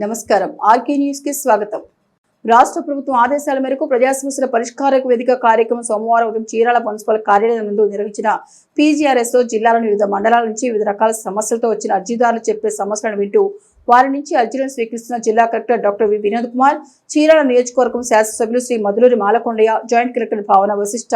నమస్కారం RK news కి స్వాగతం. రాష్ట్ర ప్రభుత్వం ఆదేశాల మేరకు ప్రజా సమస్యల పరిష్కార వేదిక కార్యక్రమం సోమవారం ఉదయం చీరాల మున్సిపల్ కార్యాలయం ముందు నిర్వహించిన పీజీఆర్ఎస్ లో జిల్లాలోని వివిధ మండలాల నుంచి వివిధ రకాల సమస్యలతో వచ్చిన అర్జీదారులు చెప్పే సమస్యలను వింటూ వారి నుంచి అర్జీలను స్వీకరిస్తున్న జిల్లా collector doctor V Vinod Kumar, Chirala నియోజకవర్గం శాసనసభ్యులు శ్రీ మధులూరి మాలకొండయ్య, జాయింట్ కలెక్టర్ భావన వశిష్ఠ,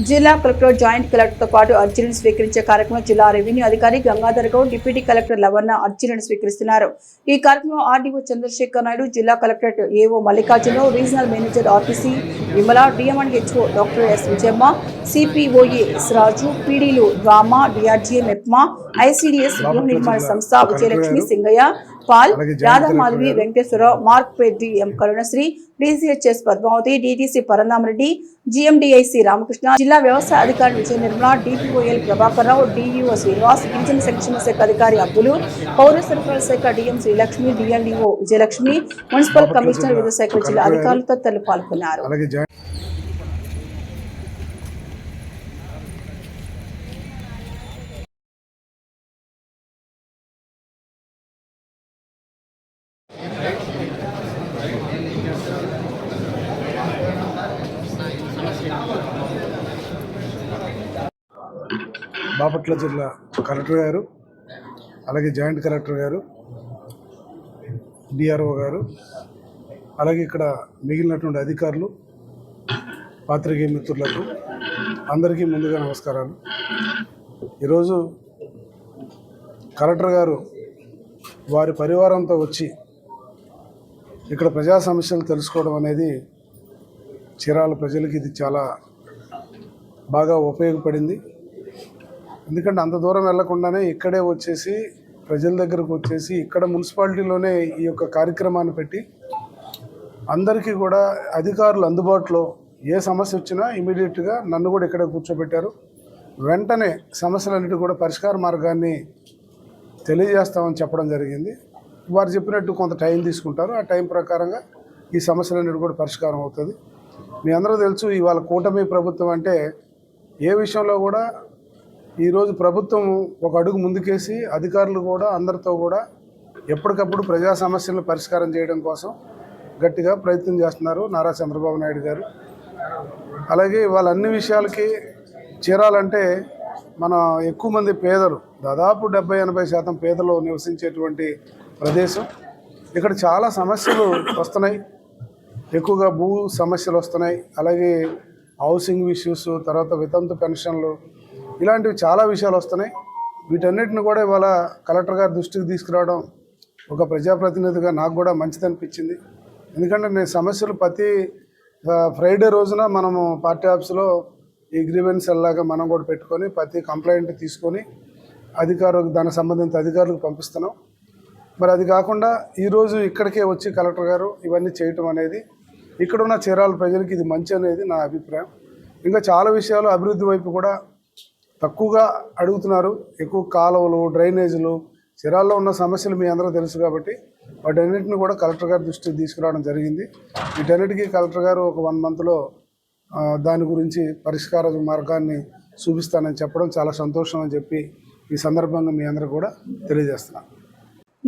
జిల్లా కలెక్టర్ జాయింట్ కలెక్టర్తో పాటు అర్జీలను స్వీకరించే కార్యక్రమం జిల్లా రెవెన్యూ అధికారి గంగాధర్ గౌడ్, డిప్యూటీ కలెక్టర్ లవన్న అర్జీలను స్వీకరిస్తున్నారు. ఈ కార్యక్రమంలో ఆర్డీఓ చంద్రశేఖర్ నాయుడు, జిల్లా collectorate AO Mallikarjunarao, regional manager RTC Vimala, DM and HO doctor S Vijayamma, CPOA S Raju, పీడీలు రామ, డిఆర్జీఏ మెప్మా, ఐసిడిఎస్ గృహ నిర్మాణ సంస్థ Vijayalakshmi, Singayya Paul, Radhamadhavi, Venkateswararao, Mark Peddi, M Karunasri, DCHS Padmavathi, DTC Parandhamareddy, GMDIC Ramakrishna, జిల్లా వ్యవసాయ అధికారి విజయ నిర్మల, డిపిఓఎల్ ప్రభాకర్ రావు, డిఈఓ శ్రీనివాస్, గిరిజన సంక్షేమ శాఖ అధికారి అబ్బులు, పౌర సరఫరాల శాఖ DM Srilakshmi, DLDO Vijayalakshmi, municipal commissioner, వివిధ శాఖల జిల్లా అధికారులు తదితరులు పాల్గొన్నారు. బాపట్ల జిల్లా కలెక్టర్ గారు, అలాగే జాయింట్ కలెక్టర్ గారు, డిఆర్ఓ గారు, అలాగే ఇక్కడ మిగిలినటువంటి అధికారులు, పాత్రికేయ మిత్రులకు అందరికీ ముందుగా నమస్కారాలు. ఈరోజు కలెక్టర్ గారు వారి పరివారంతో వచ్చి ఇక్కడ ప్రజా సమస్యలు తెలుసుకోవడం అనేది చీరాల ప్రజలకి ఇది చాలా బాగా ఉపయోగపడింది. ఎందుకంటే అంత దూరం వెళ్లకుండానే ఇక్కడే వచ్చేసి ప్రజల దగ్గరకు వచ్చేసి ఇక్కడ మున్సిపాలిటీలోనే ఈ యొక్క కార్యక్రమాన్ని పెట్టి అందరికీ కూడా అధికారులు అందుబాటులో ఏ సమస్య వచ్చినా ఇమీడియట్గా నన్ను కూడా ఇక్కడే కూర్చోబెట్టారు. వెంటనే సమస్యలన్నిటి కూడా పరిష్కార మార్గాన్ని తెలియజేస్తామని చెప్పడం జరిగింది. వారు చెప్పినట్టు కొంత టైం తీసుకుంటారు. ఆ టైం ప్రకారంగా ఈ సమస్యలన్నిటి కూడా పరిష్కారం అవుతుంది. మీ అందరూ తెలుసు, ఇవాళ కూటమి ప్రభుత్వం అంటే ఏ విషయంలో కూడా ఈరోజు ప్రభుత్వం ఒక అడుగు ముందుకేసి అధికారులు కూడా అందరితో కూడా ఎప్పటికప్పుడు ప్రజా సమస్యలను పరిష్కారం చేయడం కోసం గట్టిగా ప్రయత్నం చేస్తున్నారు నారా చంద్రబాబు నాయుడు గారు. అలాగే వాళ్ళ అన్ని విషయాలకి చేరాలంటే మన ఎక్కువ మంది పేదలు, దాదాపు 70-80% పేదలు నివసించేటువంటి ప్రదేశం. ఇక్కడ చాలా సమస్యలు వస్తున్నాయి, ఎక్కువగా భూ సమస్యలు వస్తున్నాయి, అలాగే హౌసింగ్ ఇష్యూస్, తర్వాత వితంతు పెన్షన్లు, ఇలాంటివి చాలా విషయాలు వస్తున్నాయి. వీటన్నిటిని కూడా ఇవాళ కలెక్టర్ గారి దృష్టికి తీసుకురావడం ఒక ప్రజాప్రతినిధిగా నాకు కూడా మంచిది అనిపించింది. ఎందుకంటే నేను సమస్యలు ప్రతి ఫ్రైడే రోజున మనము పార్టీ ఆఫీస్లో ఈ గ్రీవెన్స్ లాగా మనం కూడా పెట్టుకొని ప్రతి కంప్లైంట్ తీసుకొని దానికి సంబంధించిన అధికారులకు పంపిస్తున్నాం. మరి అది కాకుండా ఈరోజు ఇక్కడికే వచ్చి కలెక్టర్ గారు ఇవన్నీ చేయటం అనేది ఇక్కడున్న చీరాల ప్రజలకి ఇది మంచి అనేది నా అభిప్రాయం. ఇంకా చాలా విషయాలు అభివృద్ధి వైపు కూడా తక్కువగా అడుగుతున్నారు. ఎక్కువ కాలువలు, డ్రైనేజీలు, చీరాల్లో ఉన్న సమస్యలు మీ అందరూ తెలుసు కాబట్టి వాటన్నిటిని కూడా కలెక్టర్ గారి దృష్టికి తీసుకురావడం జరిగింది. వీటన్నిటికీ కలెక్టర్ గారు ఒక 1 monthలో దాని గురించి పరిష్కార మార్గాన్ని చూపిస్తానని చెప్పడం చాలా సంతోషం అని చెప్పి ఈ సందర్భంగా మీ అందరూ కూడా తెలియజేస్తున్నాను.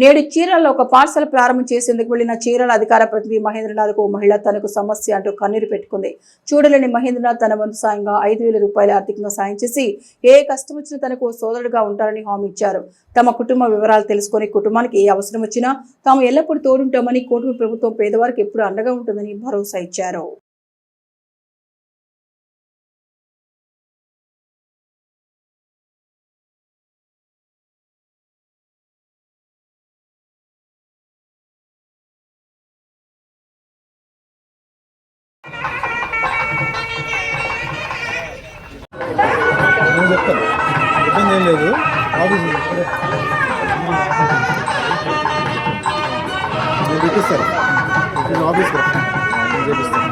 నేడు చీరాలలో ఒక పాఠశాల ప్రారంభం చేసేందుకు వెళ్లిన చీరాల అధికార ప్రతినిధి మహేంద్రనాథ్కు ఓ మహిళ తనకు సమస్య అంటూ కన్నీరు పెట్టుకుంది. చూడలేని మహేంద్రనాథ్ తన వంతు సాయంగా 5,000 రూపాయలు ఆర్థికంగా సాయం చేసి ఏ కష్టం వచ్చినా తనకు సోదరుడుగా ఉంటారని హామీ ఇచ్చారు. తమ కుటుంబ వివరాలు తెలుసుకుని కుటుంబానికి ఏ అవసరం వచ్చినా తాము ఎల్లప్పుడూ తోడుంటామని, కూటమి ప్రభుత్వం పేదవారికి ఎప్పుడు అండగా ఉంటుందని భరోసా ఇచ్చారు. నేను చెప్తాను, ఇబ్బంది ఏం లేదు. ఆఫీస్ నేను చూపిస్తాను, నేను ఆఫీస్కి నేను చూపిస్తాను.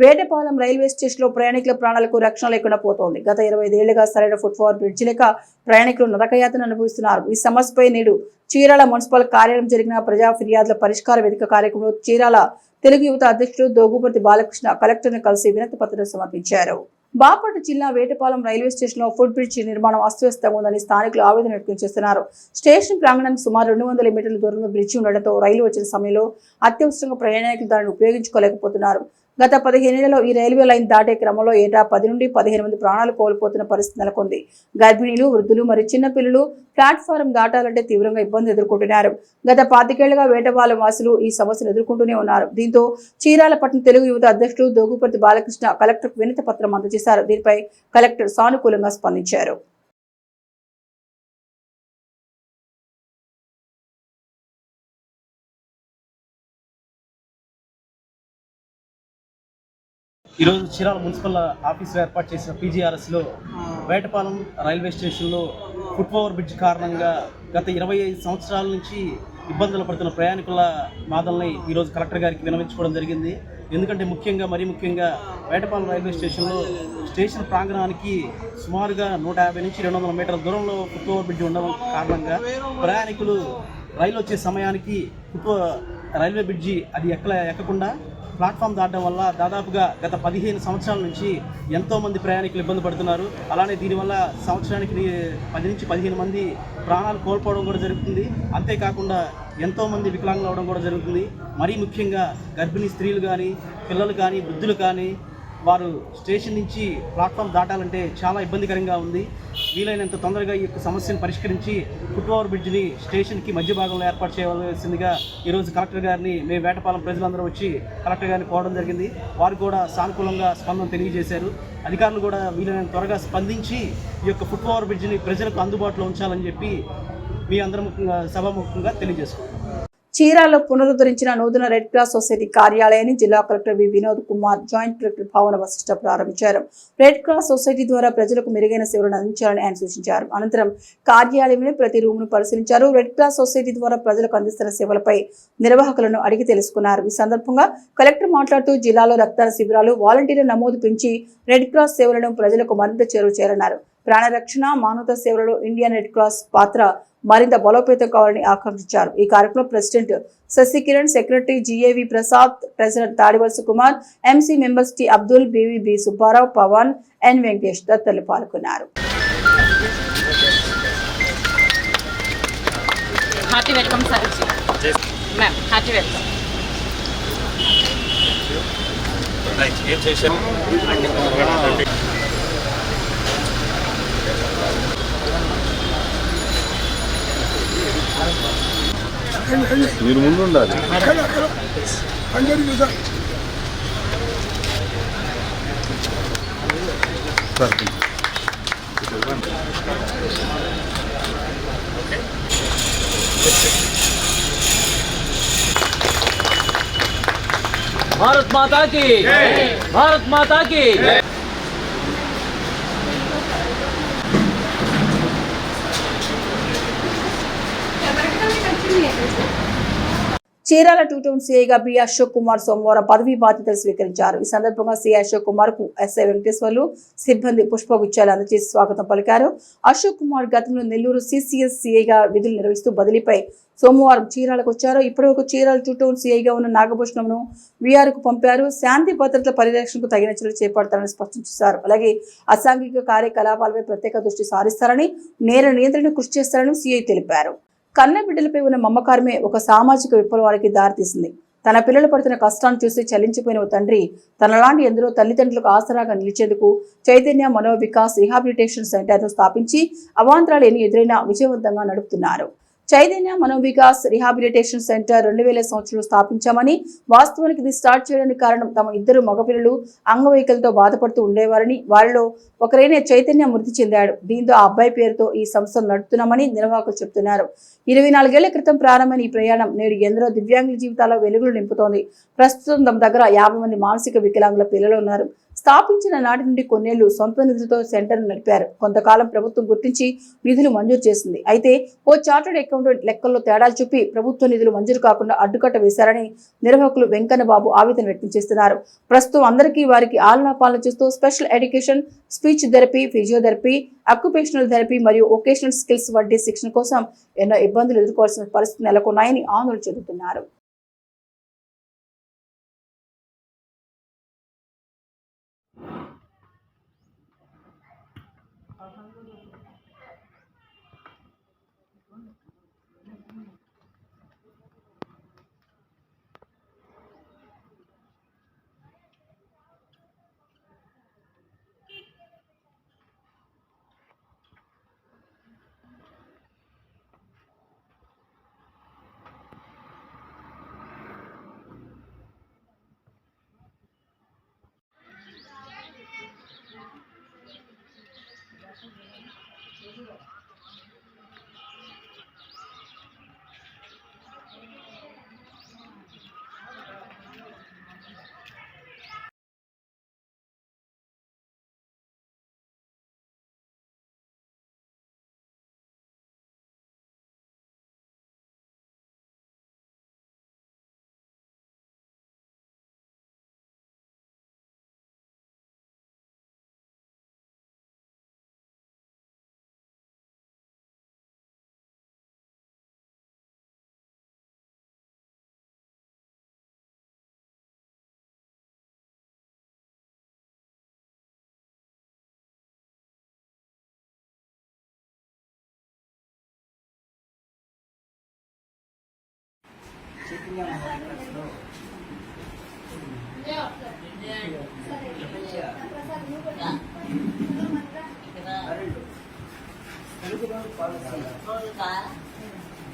వేటపాలెం రైల్వే స్టేషన్లో ప్రయాణికుల ప్రాణాలకు రక్షణ లేకుండా పోతోంది. గత 25 ఏళ్లుగా సరైన ఫుట్ ఓవర్ బ్రిడ్జి లేక ప్రయాణికులు నరకయాతన అనుభవిస్తున్నారు. ఈ సమస్యపై నేడు చీరాల మున్సిపల్ కార్యాలయం జరిగిన ప్రజా ఫిర్యాదుల పరిష్కార వేదిక కార్యక్రమంలో చీరాల తెలుగు యువత అధ్యక్షుడు దోగుపర్తి బాలకృష్ణ కలెక్టర్ను కలిసి వినతి పత్రం సమర్పించారు. బాపట్ల జిల్లా వేటపాలెం రైల్వే స్టేషన్లో ఫుట్ బ్రిడ్జి నిర్మాణం అస్తవ్యస్తంగా ఉందని స్థానికులు ఆవేదన వ్యక్తం చేస్తున్నారు. స్టేషన్ ప్రాంగణానికి సుమారు 200 మీటర్ల దూరంలో బ్రిడ్జి ఉండడంతో రైలు వచ్చిన సమయంలో అత్యవసరంగా ప్రయాణికులు దానిని ఉపయోగించుకోలేకపోతున్నారు. గత 15 ఏళ్లలో ఈ రైల్వే లైన్ దాటే క్రమంలో ఏటా 10 నుండి 15 మంది ప్రాణాలు కోల్పోతున్న పరిస్థితి నెలకొంది. గర్భిణీలు, వృద్ధులు మరియు చిన్న పిల్లలు ప్లాట్ఫారం దాటాలంటే తీవ్రంగా ఇబ్బంది ఎదుర్కొంటున్నారు. గత 25 ఏళ్లుగా వేటపాలెం వాసులు ఈ సమస్యను ఎదుర్కొంటూనే ఉన్నారు. దీంతో చీరాల పట్టణ తెలుగు యువత అధ్యక్షుడు దోగుపర్తి బాలకృష్ణ కలెక్టర్కు వినతి పత్రం అందజేశారు. దీనిపై కలెక్టర్ సానుకూలంగా స్పందించారు. ఈరోజు చీరాల మున్సిపల్ ఆఫీసులో ఏర్పాటు చేసిన పీజీఆర్ఎస్లో వేటపాలెం రైల్వే స్టేషన్లో ఫుట్ ఓవర్ బ్రిడ్జ్ కారణంగా గత 25 సంవత్సరాల నుంచి ఇబ్బందులు పడుతున్న ప్రయాణికుల బాధల్ని ఈరోజు కలెక్టర్ గారికి విన్నవించుకోవడం జరిగింది. ఎందుకంటే మరీ ముఖ్యంగా వేటపాలెం రైల్వే స్టేషన్లో స్టేషన్ ప్రాంగణానికి సుమారుగా 150 నుంచి 200 మీటర్ల దూరంలో ఫుట్ ఓవర్ బ్రిడ్జ్ ఉండడం కారణంగా ప్రయాణికులు రైలు వచ్చే సమయానికి రైల్వే బ్రిడ్జి అది ఎక్కకుండా ప్లాట్ఫామ్ దాటడం వల్ల దాదాపుగా గత 15 సంవత్సరాల నుంచి ఎంతోమంది ప్రయాణికులు ఇబ్బంది పడుతున్నారు. అలానే దీనివల్ల సంవత్సరానికి 10 నుంచి 15 మంది ప్రాణాలు కోల్పోవడం కూడా జరుగుతుంది. అంతేకాకుండా ఎంతోమంది వికలాంగులు అవడం కూడా జరుగుతుంది. మరీ ముఖ్యంగా గర్భిణీ స్త్రీలు కానీ, పిల్లలు కానీ, వృద్ధులు కానీ వారు స్టేషన్ నుంచి ప్లాట్ఫామ్ దాటాలంటే చాలా ఇబ్బందికరంగా ఉంది. వీలైనంత తొందరగా ఈ యొక్క సమస్యను పరిష్కరించి ఫుట్ ఓవర్ బ్రిడ్జిని స్టేషన్కి మధ్య భాగంలో ఏర్పాటు చేయవలసిందిగా ఈరోజు కలెక్టర్ గారిని మేము వేటపాలెం ప్రజలందరూ వచ్చి కలెక్టర్ గారిని కోరడం జరిగింది. వారు కూడా సానుకూలంగా స్పందన తెలియజేశారు. అధికారులు కూడా వీలైనంత త్వరగా స్పందించి ఈ యొక్క ఫుట్ ఓవర్ బ్రిడ్జిని ప్రజలకు అందుబాటులో ఉంచాలని చెప్పి మీ అందరం సభాముఖంగా తెలియజేసుకుంటాం. చీరాలలో పునరుద్ధరించిన నూతన రెడ్ క్రాస్ సొసైటీ కార్యాలయాన్ని జిల్లా కలెక్టర్ వి వినోద్ కుమార్, జాయింట్ కలెక్టర్ భావన వశిష్ఠ ప్రారంభించారు. రెడ్ క్రాస్ సొసైటీ ద్వారా ప్రజలకు మెరుగైన సేవలను అందించాలని ఆయన సూచించారు. అనంతరం కార్యాలయంలో ప్రతి రూమ్ను పరిశీలించారు. రెడ్ క్రాస్ సొసైటీ ద్వారా ప్రజలకు అందిస్తున్న సేవలపై నిర్వాహకులను అడిగి తెలుసుకున్నారు. ఈ సందర్భంగా కలెక్టర్ మాట్లాడుతూ జిల్లాలో రక్తదాన శిబిరాలు, వాలంటీర్ల నమోదు పెంచి రెడ్ క్రాస్ సేవలను ప్రజలకు మరింత చేరువచేయాలన్నారు. ప్రాణరక్షణ, మానవతా సేవలలో ఇండియన్ రెడ్ క్రాస్ పాత్ర మరింత బలోపేతం కావాలని ఆకాంక్షించారు. ఈ కార్యక్రమంలో president Sasikiran, secretary GAV Prasad, treasurer Tadivalasa Kumar, MC members T Abdul, B Subbarao, Pavan, N Venkatesh తదితరులు పాల్గొన్నారు. మీరు ముందు ఉండాలి. भारत माता की, भारत माता की। చీరాల 2 టౌన్ సీఐగా బి అశోక్ కుమార్ సోమవారం పదవీ బాధ్యతలు స్వీకరించారు. ఈ సందర్భంగా సీఐ అశోక్ కుమార్ కు ఎస్ఐ వెంకటేశ్వర్లు సిబ్బంది పుష్పగుచ్చాలు అందజేసి స్వాగతం పలికారు. అశోక్ కుమార్ గతంలో నెల్లూరు సిసిఎస్ సీఐగా విధులు నిర్వహిస్తూ బదిలీపై సోమవారం చీరాలకు వచ్చారు. ఇప్పటివరకు చీరాల 2 టౌన్ సీఐగా ఉన్న నాగభూషణంను వీఆర్కు పంపారు. శాంతి భద్రతల పరిరక్షణకు తగిన చర్యలు చేపడతారని స్పష్టం చేశారు. అలాగే అసాంఘిక కార్యకలాపాలపై ప్రత్యేక దృష్టి సారిస్తారని, నేర నియంత్రణ కృషి చేస్తారని సీఐ తెలిపారు. కన్న బిడ్డలపై ఉన్న మమకారమే ఒక సామాజిక విప్లవానికి దారితీసింది. తన పిల్లలు పడుతున్న కష్టాన్ని చూసి చలించిపోయిన ఓ తండ్రి తనలాంటి ఎందరో తల్లిదండ్రులకు ఆసరాగా నిలిచేందుకు చైతన్య మనోవికాస్ రిహాబిలిటేషన్ సెంటర్ను స్థాపించి అవాంతరాలు ఎన్ని ఎదురైనా విజయవంతంగా నడుపుతున్నారు. చైతన్య మనోవికాస్ రిహాబిలిటేషన్ సెంటర్ 2000 సంవత్సరంలో స్థాపించామని, వాస్తవానికి ఇది స్టార్ట్ చేయడానికి కారణం తమ 2 మగపిల్లలు అంగవైకల్యంతో బాధపడుతూ ఉండేవారని, వారిలో ఒకరైన చైతన్య మృతి చెందాడు. దీంతో ఆ అబ్బాయి పేరుతో ఈ సంస్థను నడుపుతున్నామని నిర్వాహకులు చెబుతున్నారు. 24 ఏళ్ల క్రితం ప్రారంభమైన ఈ ప్రయాణం నేడు ఎందరో దివ్యాంగుల జీవితాల్లో వెలుగులు నింపుతోంది. ప్రస్తుతం తమ దగ్గర 50 మంది మానసిక వికలాంగుల పిల్లలు ఉన్నారు. స్థాపించిన నాటి నుండి కొన్నేళ్లు సొంత నిధులతో సెంటర్ నడిపారు. కొంతకాలం ప్రభుత్వం గుర్తించి నిధులు మంజూరు చేసింది. అయితే ఓ చార్టర్డ్ అకౌంటెంట్ లెక్కల్లో తేడాలు చూపి ప్రభుత్వ నిధులు మంజూరు కాకుండా అడ్డుకట్ట వేశారని నిర్వాహకులు వెంకన్న బాబు ఆవేదన వ్యక్తం చేస్తున్నారు. ప్రస్తుతం అందరికీ వారికి ఆలనా పాలన చేస్తూ special education, speech therapy, physiotherapy, occupational therapy మరియు వొకేషనల్ స్కిల్స్ వంటి శిక్షణ కోసం ఎన్నో ఇబ్బందులు ఎదుర్కోవాల్సిన పరిస్థితి నెలకొన్నాయని ఆందోళన చెందుతున్నారు.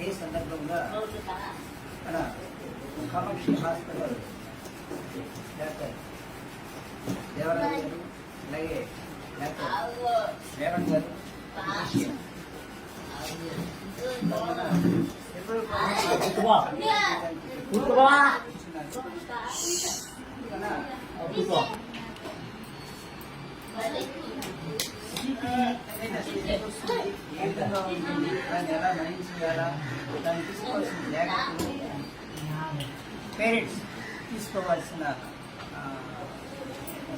ఈ సందర్భంగా మన కామాక్షి హాస్పిటల్ డాక్టర్ దేవరాజు గారు అలాగే డాక్టర్ రేవంత్ గారు ఏ విధంగా ఉంటుంది, దాన్ని ఎలా మేనేజ్ చేయాలా, దాన్ని తీసుకోవాల్సిన జాగ్రత్తలు, పేరెంట్స్ తీసుకోవాల్సిన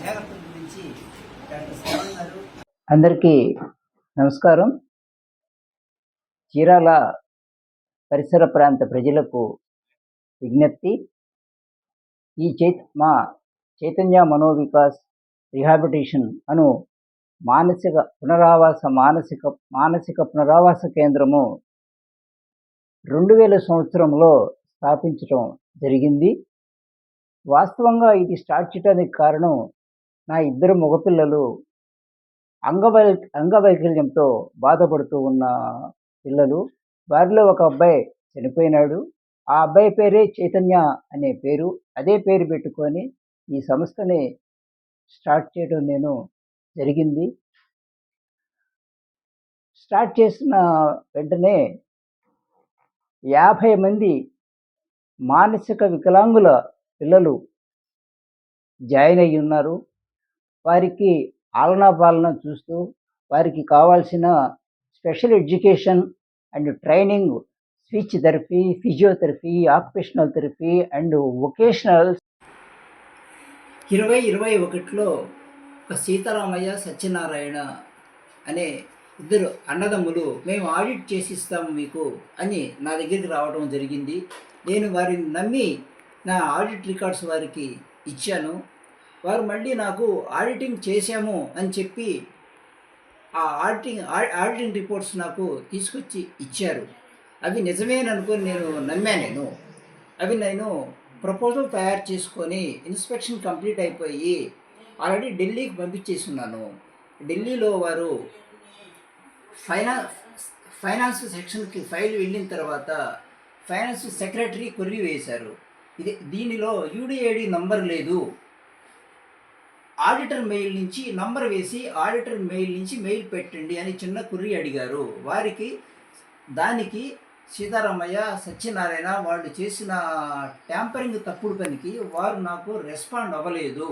జాగ్రత్తల గురించి డాక్టర్ శ్రవణ్ గారు. అందరికీ నమస్కారం. చీరాల పరిసర ప్రాంత ప్రజలకు విజ్ఞప్తి. మా చైతన్య మనోవికాస్ రిహాబిలిటేషన్ అను మానసిక పునరావాస కేంద్రము 2000 సంవత్సరంలో స్థాపించడం జరిగింది. వాస్తవంగా ఇది స్టార్ట్ చేయడానికి కారణం నా 2 మగపిల్లలు అంగవైకల్యంతో బాధపడుతూ ఉన్న పిల్లలు. వారిలో ఒక అబ్బాయి చనిపోయినాడు. ఆ అబ్బాయి పేరే చైతన్య అనే పేరు. అదే పేరు పెట్టుకొని ఈ సంస్థని స్టార్ట్ చేయడం నేను జరిగింది. స్టార్ట్ చేసిన వెంటనే 50 మంది మానసిక వికలాంగుల పిల్లలు జాయిన్ అయ్యి ఉన్నారు. వారికి ఆలనా పాలన చూస్తూ వారికి కావాల్సిన special education and training, speech therapy, physiotherapy, occupational therapy and vocational. 2021లో ఒక సీతారామయ్య, సత్యనారాయణ అనే 2 అన్నదమ్ములు మేము ఆడిట్ చేసిస్తాము మీకు అని నా దగ్గరికి రావడం జరిగింది. నేను వారిని నమ్మి నా ఆడిట్ రికార్డ్స్ వారికి ఇచ్చాను. వారు మళ్ళీ నాకు ఆడిటింగ్ చేశాము అని చెప్పి ఆ ఆడిటింగ్ రిపోర్ట్స్ నాకు తీసుకొచ్చి ఇచ్చారు. అవి నిజమేననుకొని నేను నమ్మాను. అవి నేను ప్రపోజల్ తయారు చేసుకొని ఇన్స్పెక్షన్ కంప్లీట్ అయిపోయి ఆల్రెడీ ఢిల్లీకి పంపించేస్తున్నాను. ఢిల్లీలో వారు ఫైనాన్స్ సెక్షన్కి ఫైల్ వెళ్ళిన తర్వాత ఫైనాన్స్ సెక్రటరీ కొర్రీ వేశారు. దీనిలో యూడిఐడి నంబర్ లేదు. ఆడిటర్ మెయిల్ నుంచి నంబర్ వేసి ఆడిటర్ మెయిల్ నుంచి మెయిల్ పెట్టండి అని చిన్న కొర్రీ అడిగారు. దానికి సీతారామయ్య, సత్యనారాయణ వాళ్ళు చేసిన ట్యాంపరింగ్ తప్పుడు పనికి వారు నాకు రెస్పాండ్ అవ్వలేదు.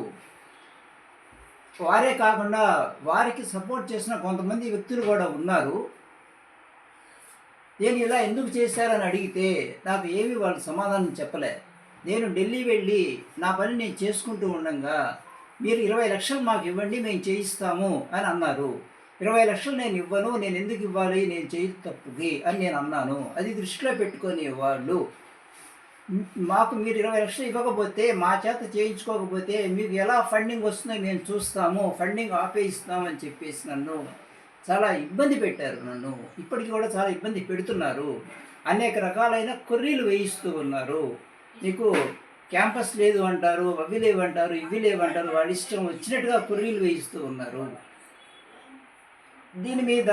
వారే కాకుండా వారికి సపోర్ట్ చేసిన కొంతమంది వ్యక్తులు కూడా ఉన్నారు. నేను ఇలా ఎందుకు చేశారని అడిగితే నాకు ఏమీ వాళ్ళు సమాధానం చెప్పలే. నేను ఢిల్లీ వెళ్ళి నా పని నేను చేసుకుంటూ ఉండగా మీరు 20 లక్షలు మాకు ఇవ్వండి, మేము చేయిస్తాము అని అన్నారు. 20 లక్షలు నేను ఇవ్వను, నేను ఎందుకు ఇవ్వాలి, నేను చేయి తప్పుకి అని నేను అన్నాను. అది దృష్టిలో పెట్టుకొని వాళ్ళు మాకు మీరు 20 లక్షలు ఇవ్వకపోతే, మా చేత చేయించుకోకపోతే మీకు ఎలా ఫండింగ్ వస్తుందో మేము చూస్తాము, ఫండింగ్ ఆపేయిస్తామని చెప్పేసి నన్ను చాలా ఇబ్బంది పెట్టారు. నన్ను ఇప్పటికీ కూడా చాలా ఇబ్బంది పెడుతున్నారు. అనేక రకాలైన కొర్రీలు వేయిస్తూ ఉన్నారు. నీకు క్యాంపస్ లేదు అంటారు, అవి లేవంటారు, ఇవి లేవంటారు, వాళ్ళ ఇష్టం వచ్చినట్టుగా కొర్రీలు వేయిస్తూ ఉన్నారు. దీని మీద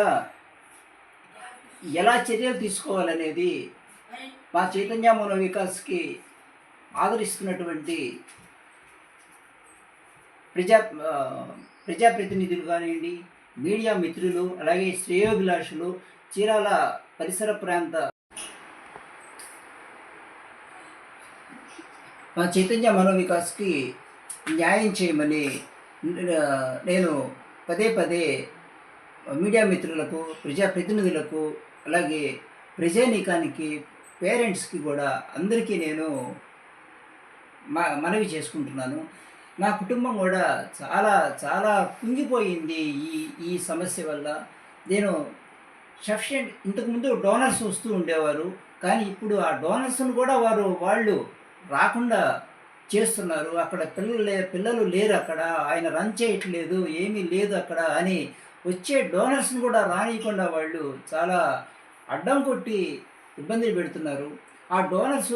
ఎలా చర్యలు తీసుకోవాలనేది మా చైతన్య మనో వికాస్కి ఆదరిస్తున్నటువంటి ప్రజాప్రతినిధులు కానివ్వండి, మీడియా మిత్రులు, అలాగే శ్రేయోభిలాషులు, చీరాల పరిసర ప్రాంత మా చైతన్య మనో వికాస్కి న్యాయం చేయమని నేను పదే పదే మీడియా మిత్రులకు, ప్రజాప్రతినిధులకు, అలాగే ప్రజానీకానికి, పేరెంట్స్కి కూడా అందరికీ నేను మనవి చేసుకుంటున్నాను. నా కుటుంబం కూడా చాలా చాలా కుంగిపోయింది ఈ సమస్య వల్ల. నేను సఫిషియెంట్ ఇంతకుముందు డోనర్స్ వస్తూ ఉండేవారు, కానీ ఇప్పుడు ఆ డోనర్స్ను కూడా వాళ్ళు రాకుండా చేస్తున్నారు. అక్కడ పిల్లలు లేరు, అక్కడ ఆయన రన్ చేయట్లేదు, ఏమీ లేదు అక్కడ అని వచ్చే డోనర్స్ని కూడా రానియకుండా వాళ్ళు చాలా అడ్డం కొట్టి ఇబ్బందులు పెడుతున్నారు. ఆ డోనర్స్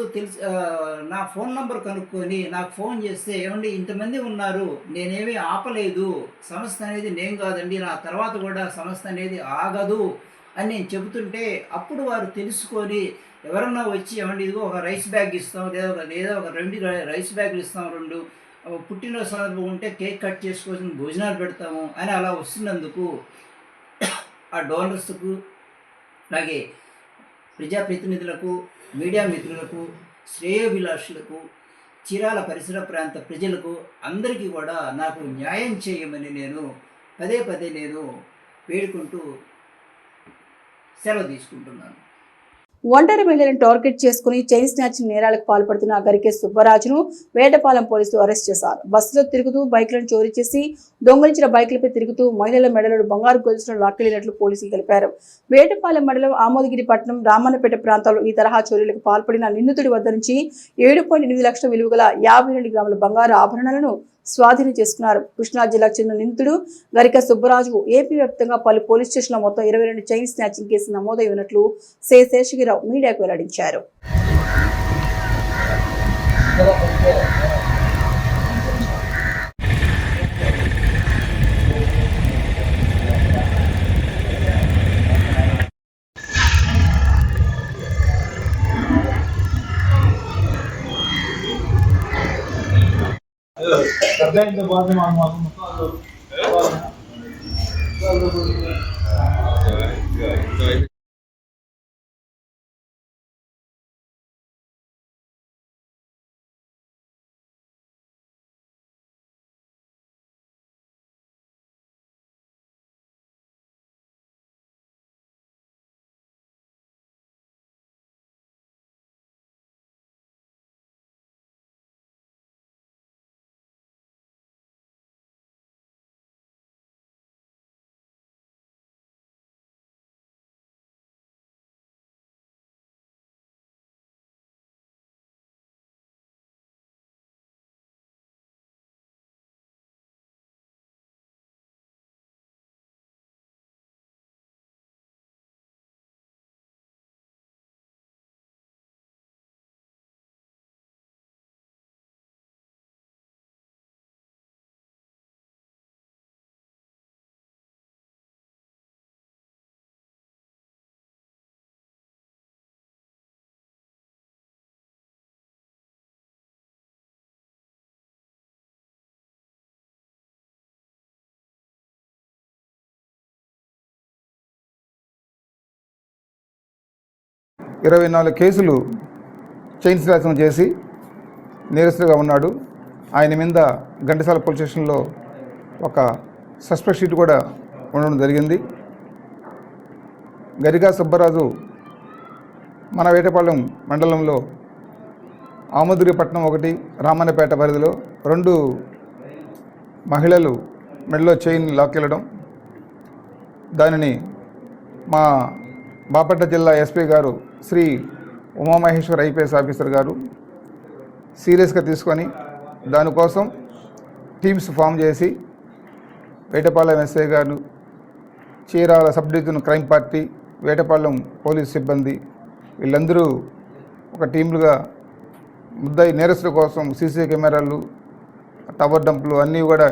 నా ఫోన్ నంబర్ కనుక్కొని నాకు ఫోన్ చేస్తే, ఏమండి ఇంతమంది ఉన్నారు, నేనేమీ ఆపలేదు, సంస్థ అనేది నేను కాదండి, నా తర్వాత కూడా సంస్థ అనేది ఆగదు అని నేను చెబుతుంటే అప్పుడు వారు తెలుసుకొని ఎవరన్నా వచ్చి, ఏమండి ఇదిగో ఒక రైస్ బ్యాగ్ ఇస్తాం, లేదా ఒక 2 రైస్ బ్యాగులు ఇస్తాం, 2 పుట్టినరోజు సందర్భం ఉంటే కేక్ కట్ చేసుకొని భోజనాలు పెడతాము అని అలా వస్తున్నందుకు ఆ డోనర్స్కు, అలాగే ప్రజాప్రతినిధులకు, మీడియా మిత్రులకు, శ్రేయోభిలాషులకు, చీరాల పరిసర ప్రాంత ప్రజలకు అందరికీ కూడా నాకు న్యాయం చేయమని నేను పదే పదే వేడుకుంటూ సెలవు తీసుకుంటున్నాను. ఒంటరి మహిళలను టార్గెట్ చేసుకుని చైన్ స్నాచింగ్ నేరాలకు పాల్పడుతున్న గరికే సుబ్బరాజును వేటపాలెం పోలీసులు అరెస్ట్ చేశారు. బస్సులో తిరుగుతూ బైక్లను చోరీ చేసి దొంగిలించిన బైక్లపై తిరుగుతూ మహిళల మెడలో బంగారు గొలుసులను లాక్కెళ్లినట్లు పోలీసులు తెలిపారు. వేటపాలెం మండలం ఆమోదగిరి పట్టణం, రామన్నపేట ప్రాంతాల్లో ఈ తరహా చోరీలకు పాల్పడిన నిందితుడి వద్ద నుంచి 7.8 లక్షల విలువ గల 52 గ్రాముల బంగారు ఆభరణాలను స్వాధీనం చేసుకున్నారు. కృష్ణా జిల్లాకు చెందిన నిందితుడు గరిక సుబ్బరాజు ఏపీ వ్యాప్తంగా పలు పోలీస్ స్టేషన్ల మొత్తం 22 చైన్ స్నాచింగ్ కేసులు నమోదై ఉన్నట్లు శేషగిరావు మీడియాకు వెల్లడించారు. ఇరవై 24 కేసులు చైన్ స్నాచింగ్ చేసి నేరస్తుడిగా ఉన్నాడు. ఆయన మీద ఘంటసాల పోలీస్ స్టేషన్లో ఒక సస్పెక్ట్ షీట్ కూడా ఉండడం జరిగింది. గరిగా సుబ్బరాజు మన వేటపాలెం మండలంలో ఆముదురిపట్నం 1, రామన్నపేట పరిధిలో 2 మహిళలు మెడలో చైన్ లాక్కెళ్ళడం, దానిని మా బాపట్ల జిల్లా ఎస్పీ గారు శ్రీ ఉమామహేశ్వర్ ఐపీఎస్ ఆఫీసర్ గారు సీరియస్గా తీసుకొని దానికోసం టీమ్స్ ఫామ్ చేసి వేటపాలెం ఎస్ఐ గారు, Chirala sub division crime party, Vetapalem police సిబ్బంది వీళ్ళందరూ ఒక టీంలుగా ముద్దాయి నేరస్తుల కోసం సీసీ కెమెరాలు, టవర్ డంపులు అన్నీ కూడా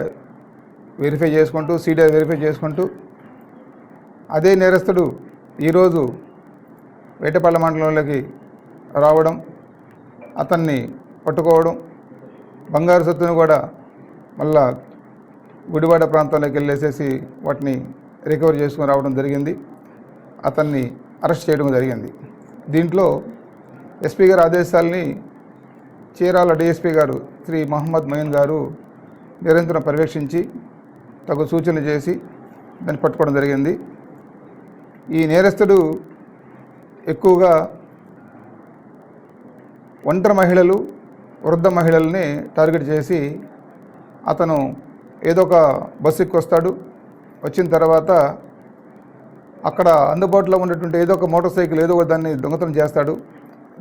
వెరిఫై చేసుకుంటూ, సీడీఆర్ వెరిఫై చేసుకుంటూ, అదే నేరస్తుడు ఈరోజు వేటపాలెం మండలంలోకి రావడం, అతన్ని పట్టుకోవడం, బంగారు సొత్తును కూడా మళ్ళా గుడివాడ ప్రాంతంలోకి వెళ్ళేసేసి వాటిని రికవర్ చేసుకుని రావడం జరిగింది. అతన్ని అరెస్ట్ చేయడం జరిగింది. దీంట్లో ఎస్పీ గారి ఆదేశాలని చీరాల డిఎస్పీ గారు శ్రీ మహమ్మద్ మొయిన్ గారు నిరంతరం పర్యవేక్షించి తగు సూచనలు చేసి దాన్ని పట్టుకోవడం జరిగింది. ఈ నేరస్తుడు ఎక్కువగా ఒంటరి మహిళలు, వృద్ధ మహిళల్ని టార్గెట్ చేసి అతను ఏదో ఒక బస్సు ఎక్కి వస్తాడు. వచ్చిన తర్వాత అక్కడ అందుబాటులో ఉన్నటువంటి ఏదో ఒక మోటార్ సైకిల్ ఏదో ఒక దాన్ని దొంగతనం చేస్తాడు.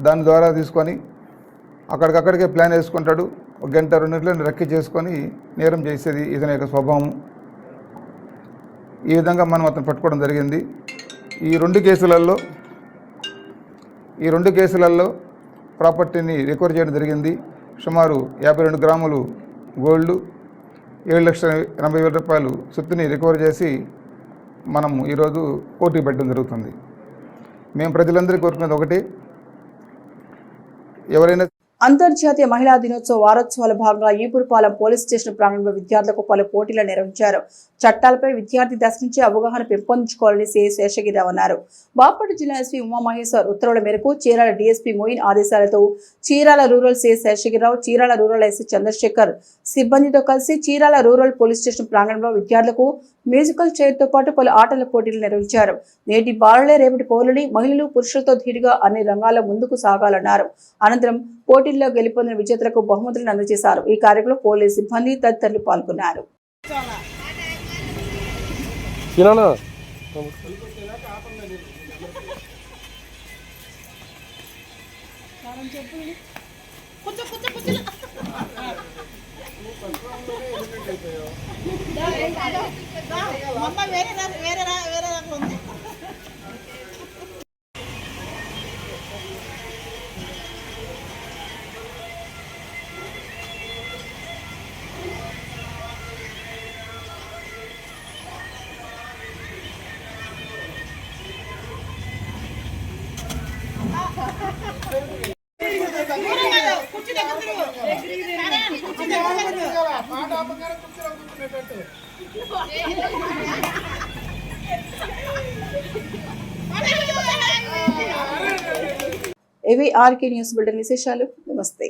దాని ద్వారా తీసుకొని అక్కడికక్కడికే ప్లాన్ వేసుకుంటాడు. 1 గంట 2 గంటలను రెక్కి చేసుకొని నేరం చేసేది ఇతని యొక్క స్వభావం. ఈ విధంగా మనం అతను పట్టుకోవడం జరిగింది. ఈ రెండు కేసులలో ప్రాపర్టీని రికవర్ చేయడం జరిగింది. సుమారు 52 గ్రాములు గోల్డ్, 7,80,000 రూపాయలు సొత్తుని రికవర్ చేసి మనం ఈరోజు కోర్టుకి పెట్టడం జరుగుతుంది. మేము ప్రజలందరికీ కోరుకునేది ఒకటి, ఎవరైనా అంతర్జాతీయ మహిళా దినోత్సవ వారోత్సవాల భాగంగా ఈపురపాలెం పోలీస్ స్టేషన్ ప్రాంగణంలో విద్యార్థులకు పలు పోటీలు నిర్వహించారు. చట్టాలపై విద్యార్థి దశ నుంచి అవగాహన పెంపొందించుకోవాలని సిఐ శేషగిరిరావు అన్నారు. బాపట్ల జిల్లా ఎస్పీ ఉమామహేశ్వర్ ఉత్తర్వుల మేరకు చీరాల డీఎస్పీ మోయిన్ ఆదేశాలతో Chirala rural CI Seshagirirao, Chirala rural SC Chandrasekhar సిబ్బందితో కలిసి చీరాల రూరల్ పోలీస్ స్టేషన్ ప్రాంగణంలో విద్యార్థులకు మ్యూజికల్ చైర్తో పాటు పలు ఆటల పోటీలు నిర్వహించారు. నేటి బాలలే రేపటి పౌరులని, మహిళలు పురుషులతో ధీటుగా అన్ని రంగాల్లో ముందుకు సాగాలన్నారు. అనంతరం పోటీల్లో గెలుపొందిన విజేతలకు బహుమతులను అందజేశారు. ఈ కార్యక్రమంలో పోలీసు సిబ్బంది తదితరులు పాల్గొన్నారు. ఇవి ఆర్కే న్యూస్ బులెటిన్ విశేషాలు. నమస్తే.